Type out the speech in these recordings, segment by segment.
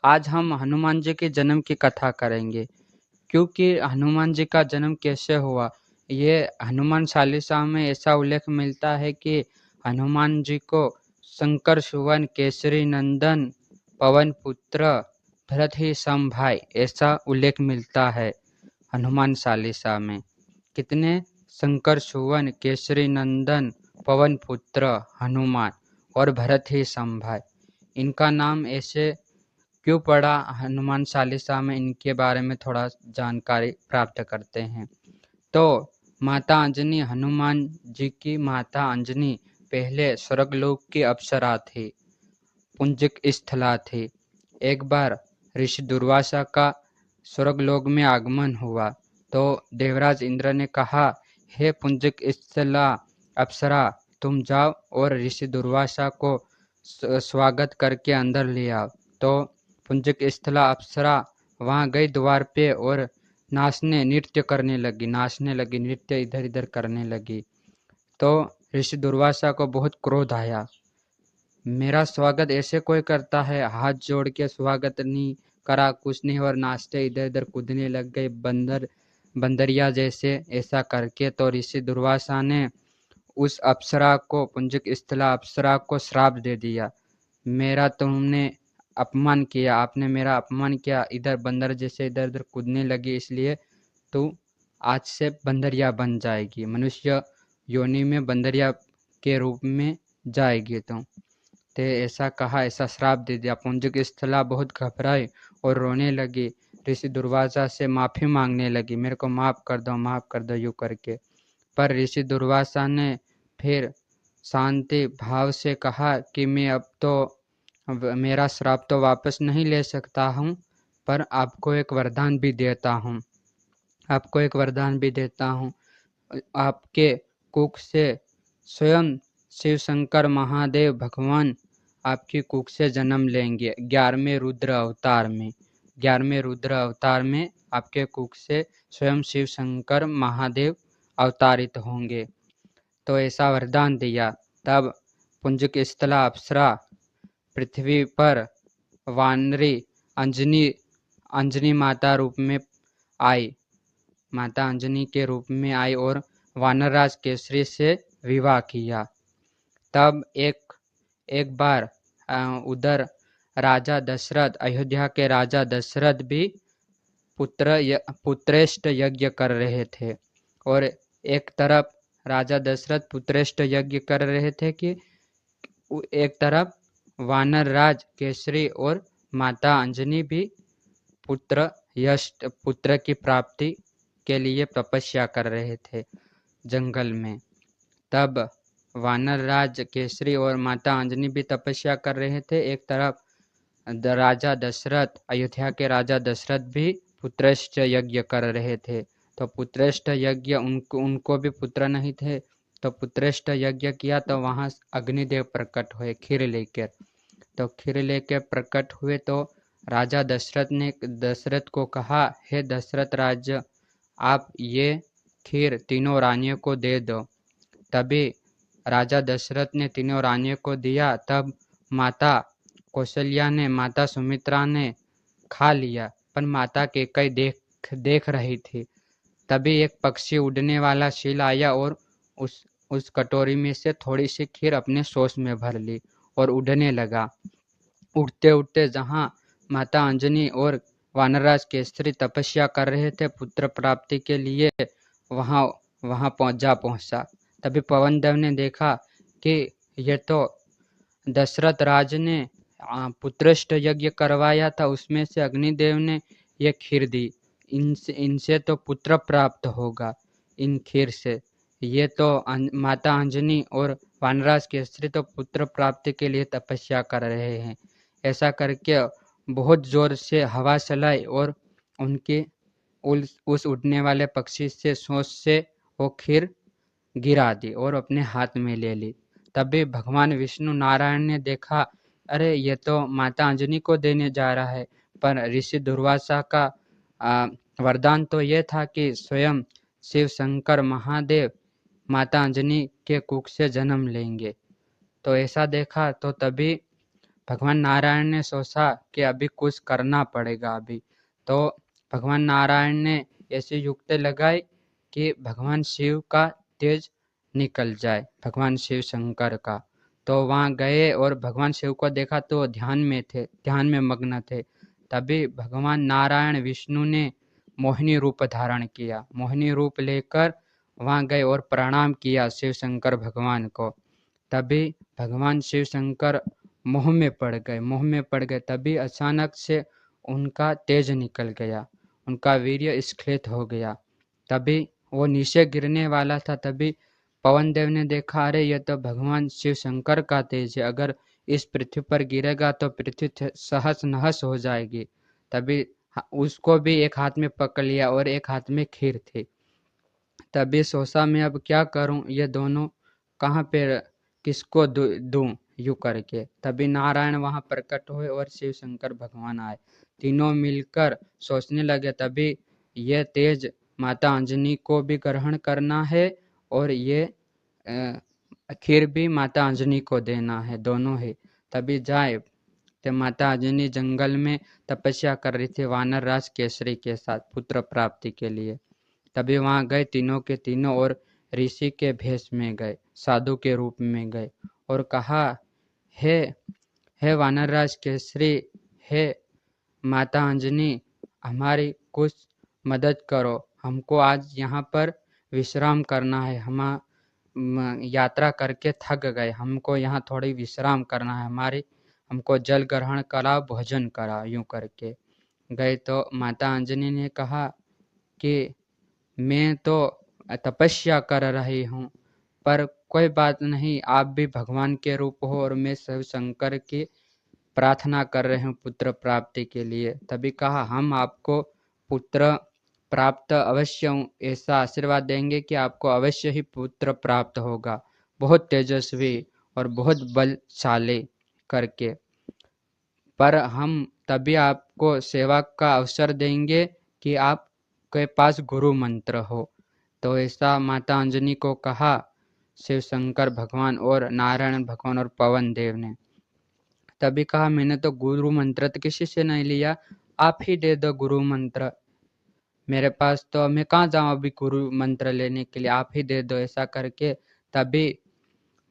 आज हम हनुमान जी के जन्म की कथा करेंगे। क्योंकि हनुमान जी का जन्म कैसे हुआ, ये हनुमान चालीसा में ऐसा उल्लेख मिलता है कि हनुमान जी को शंकर सुवन केसरी नंदन पवन पुत्र भरत ही सम भाई, ऐसा उल्लेख मिलता है हनुमान चालीसा में। कितने? शंकर सुवन केसरी नंदन पवन पुत्र हनुमान और भरत ही सम भाई। इनका नाम ऐसे क्यों पड़ा हनुमान चालीसा में, इनके बारे में थोड़ा जानकारी प्राप्त करते हैं। तो माता अंजनी, हनुमान जी की माता अंजनी पहले स्वर्गलोक की अप्सरा थी, पुंजिक स्थला थी। एक बार ऋषि दुर्वासा का स्वर्गलोक में आगमन हुआ तो देवराज इंद्र ने कहा, हे पुंजिक स्थला अप्सरा, तुम जाओ और ऋषि दुर्वासा को स्वागत करके अंदर ले आओ। तो पुंजिक स्थला अप्सरा वहाँ गई द्वार पे और नृत्य करने लगी, नृत्य इधर इधर करने लगी। तो ऋषि दुर्वासा को बहुत क्रोध आया, मेरा स्वागत ऐसे कोई करता है? हाथ जोड़ के स्वागत नहीं करा, कुछ नहीं, और नाचते इधर इधर कूदने लग गए बंदरिया जैसे, ऐसा करके। तो ऋषि दुर्वासा ने उस अप्सरा को, पुंजिक स्थला अप्सरा को श्राप दे दिया, मेरा तुमने अपमान किया, आपने मेरा अपमान किया, इधर बंदर जैसे इधर उधर कूदने लगी, इसलिए तू आज से बंदरिया बन जाएगी, मनुष्य योनि में बंदरिया के रूप में जाएगी तुम। ते ऐसा कहा, ऐसा श्राप दे दिया। पुंजिक स्थला बहुत घबराई और रोने लगी, ऋषि दुर्वासा से माफ़ी मांगने लगी, मेरे को माफ़ कर दो यूँ करके। पर ऋषि दुर्वासा ने फिर शांति भाव से कहा कि मैं अब तो मेरा श्राप तो वापस नहीं ले सकता हूँ, पर आपको एक वरदान भी देता हूँ, आपके कुख से स्वयं शिव शंकर महादेव भगवान आपकी कुख से जन्म लेंगे। 11वें रुद्र अवतार में आपके कुख से स्वयं शिव शंकर महादेव अवतारित होंगे। तो ऐसा वरदान दिया। तब पुंजिक स्थला अप्सरा पृथ्वी पर वानरी अंजनी माता रूप में आई, माता अंजनी के रूप में आई और वानरराज केसरी से विवाह किया। तब एक बार उधर राजा दशरथ, अयोध्या के राजा दशरथ भी पुत्रेष्ट यज्ञ कर रहे थे। और एक तरफ राजा दशरथ पुत्रेष्ट यज्ञ कर रहे थे कि एक तरफ वानर राज केसरी और माता अंजनी भी पुत्र की प्राप्ति के लिए तपस्या कर रहे थे जंगल में। तब वानर राज केसरी और माता अंजनी भी तपस्या कर रहे थे। एक तरफ राजा दशरथ, अयोध्या के राजा दशरथ भी पुत्रेष्ट यज्ञ कर रहे थे। तो पुत्रेष्ट यज्ञ, उनको भी पुत्र नहीं थे, तो पुत्रेष्ट यज्ञ किया। तो वहाँ अग्निदेव प्रकट हुए खीर लेकर। तो खीर लेकर प्रकट हुए तो राजा दशरथ ने दशरथ को कहा, हे दशरथ राज, आप ये खीर तीनों रानियों को दे दो। तभी राजा दशरथ ने तीनों रानियों को दिया। तब माता कौशल्या ने, माता सुमित्रा ने खा लिया, पर माता कैकेयी देख रही थी। तभी एक पक्षी उड़ने वाला शील आया और उस कटोरी में से थोड़ी सी खीर अपने सोच में भर ली और उड़ने लगा। उड़ते उड़ते जहाँ माता अंजनी और वानरराज केसरी तपस्या कर रहे थे पुत्र प्राप्ति के लिए, वहाँ पहुँचा। तभी पवनदेव ने देखा कि ये तो दशरथ राज ने पुत्रेष्ट यज्ञ करवाया था, उसमें से अग्निदेव ने ये खीर दी, इनसे तो पुत्र प्राप्त होगा, इन खीर से। ये तो माता अंजनी और वानरराज केसरी तो पुत्र प्राप्ति के लिए तपस्या कर रहे हैं। ऐसा करके बहुत जोर से हवा चलाई और उनके उस उड़ने वाले पक्षी से सोच से वो खीर गिरा दी और अपने हाथ में ले ली। तभी भगवान विष्णु नारायण ने देखा, अरे ये तो माता अंजनी को देने जा रहा है। पर ऋषि दुर्वासा का वरदान तो ये था कि स्वयं शिव शंकर महादेव माता अंजनी के कुख से जन्म लेंगे। तो ऐसा देखा तो तभी भगवान नारायण ने सोचा कि अभी कुछ करना पड़ेगा अभी। तो भगवान नारायण ने ऐसी युक्ति लगाई कि भगवान शिव का तेज निकल जाए, भगवान शिव शंकर का। तो वहाँ गए और भगवान शिव को देखा तो ध्यान में मग्न थे। तभी भगवान नारायण विष्णु ने मोहिनी रूप धारण किया। मोहिनी रूप लेकर वहाँ गए और प्रणाम किया शिव शंकर भगवान को। तभी भगवान शिव शंकर मोह में पड़ गए। तभी अचानक से उनका तेज निकल गया, उनका वीर्य स्खलित हो गया। तभी वो नीचे गिरने वाला था। तभी पवन देव ने देखा, अरे ये तो भगवान शिव शंकर का तेज है, अगर इस पृथ्वी पर गिरेगा तो पृथ्वी सहस नहस हो जाएगी। तभी उसको भी एक हाथ में पकड़ लिया और एक हाथ में खीर थी। तभी सोचा मैं अब क्या करूं, ये दोनों कहाँ पे, किसको दूं यूं करके। तभी नारायण वहां प्रकट हुए और शिव शंकर भगवान आए। तीनों मिलकर सोचने लगे, तभी ये तेज माता अंजनी को भी ग्रहण करना है और ये खीर भी माता अंजनी को देना है, दोनों ही। तभी जाए तो माता अंजनी जंगल में तपस्या कर रही थी वानर राज केसरी के साथ पुत्र प्राप्ति के लिए। तभी वहां गए तीनों के तीनों और ऋषि के भेष में गए, साधु के रूप में गए और कहा, हे वानरराज केसरी, हे माता अंजनी, हमारी कुछ मदद करो। हमको आज यहाँ पर विश्राम करना है, हम यात्रा करके थक गए, हमको यहाँ थोड़ी विश्राम करना है, हमको जल ग्रहण कराओ, भोजन कराओ। यूं करके गए तो माता अंजनी ने कहा कि मैं तो तपस्या कर रही हूँ, पर कोई बात नहीं, आप भी भगवान के रूप हो और मैं शिव शंकर की प्रार्थना कर रहे हूँ पुत्र प्राप्ति के लिए। तभी कहा, हम आपको पुत्र प्राप्त अवश्य, ऐसा आशीर्वाद देंगे कि आपको अवश्य ही पुत्र प्राप्त होगा, बहुत तेजस्वी और बहुत बलशाली करके। पर हम तभी आपको सेवा का अवसर देंगे कि आपके पास गुरु मंत्र हो। तो ऐसा माता अंजनी को कहा शिव शंकर भगवान और नारायण भगवान और पवन देव ने। तभी कहा, मैंने तो गुरु मंत्र तो किसी से नहीं लिया, आप ही दे दो गुरु मंत्र, मेरे पास तो, मैं कहाँ जाऊँ अभी गुरु मंत्र लेने के लिए, आप ही दे दो, ऐसा करके। तभी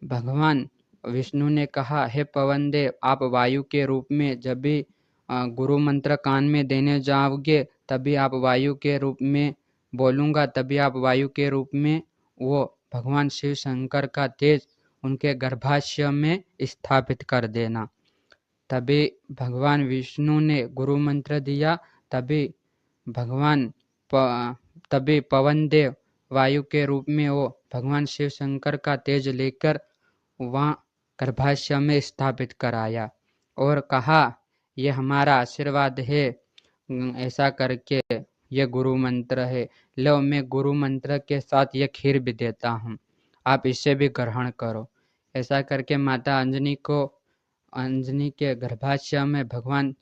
भगवान विष्णु ने कहा, हे पवन देव, आप वायु के रूप में जब भी गुरु मंत्र कान में देने जाओगे, तभी आप वायु के रूप में बोलूँगा, तभी आप वायु के रूप में वो भगवान शिव शंकर का तेज उनके गर्भाशय में स्थापित कर देना। तभी भगवान विष्णु ने गुरु मंत्र दिया। तभी तभी पवन देव वायु के रूप में वो भगवान शिव शंकर का तेज लेकर वहाँ गर्भाशय में स्थापित कराया और कहा, ये हमारा आशीर्वाद है, ऐसा करके ये गुरु मंत्र है, लो मैं गुरु मंत्र के साथ ये खीर भी देता हूँ, आप इसे भी ग्रहण करो। ऐसा करके माता अंजनी के गर्भाशय में भगवान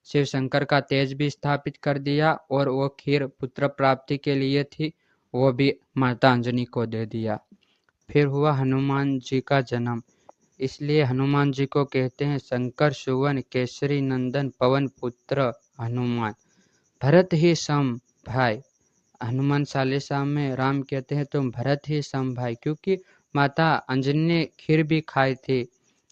शिव शंकर का तेज भी स्थापित कर दिया और वो खीर पुत्र प्राप्ति के लिए थी, वो भी माता अंजनी को दे दिया। फिर हुआ हनुमान जी का जन्म। इसलिए हनुमान जी को कहते हैं शंकर सुवन केसरी नंदन पवन पुत्र हनुमान, भरत ही सम भाई। हनुमान चालीसा में राम कहते हैं तुम भरत ही सम भाई, क्योंकि माता अंजनी ने खीर भी खाई थी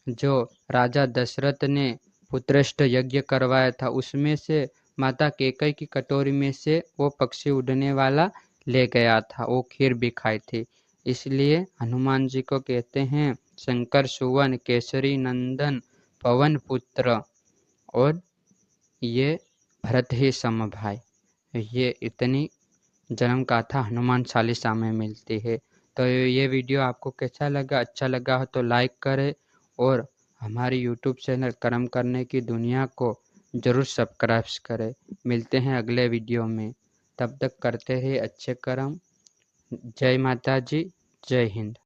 जो राजा दशरथ ने पुत्रष्ट यज्ञ करवाया था, उसमें से माता कैकेयी की कटोरी में से वो पक्षी उड़ने वाला ले गया था, वो खीर भी खाई थी। इसलिए हनुमान जी को कहते हैं शंकर सुवन केसरी नंदन पवन पुत्र और ये भरत ही सम भाई। ये इतनी जन्म गाथा हनुमान चालीसा में मिलती है। तो ये वीडियो आपको कैसा लगा, अच्छा लगा हो तो लाइक करें और हमारी यूट्यूब चैनल कर्म करने की दुनिया को ज़रूर सब्सक्राइब करें। मिलते हैं अगले वीडियो में, तब तक करते हैं अच्छे कर्म। जय माता जी, जय हिंद।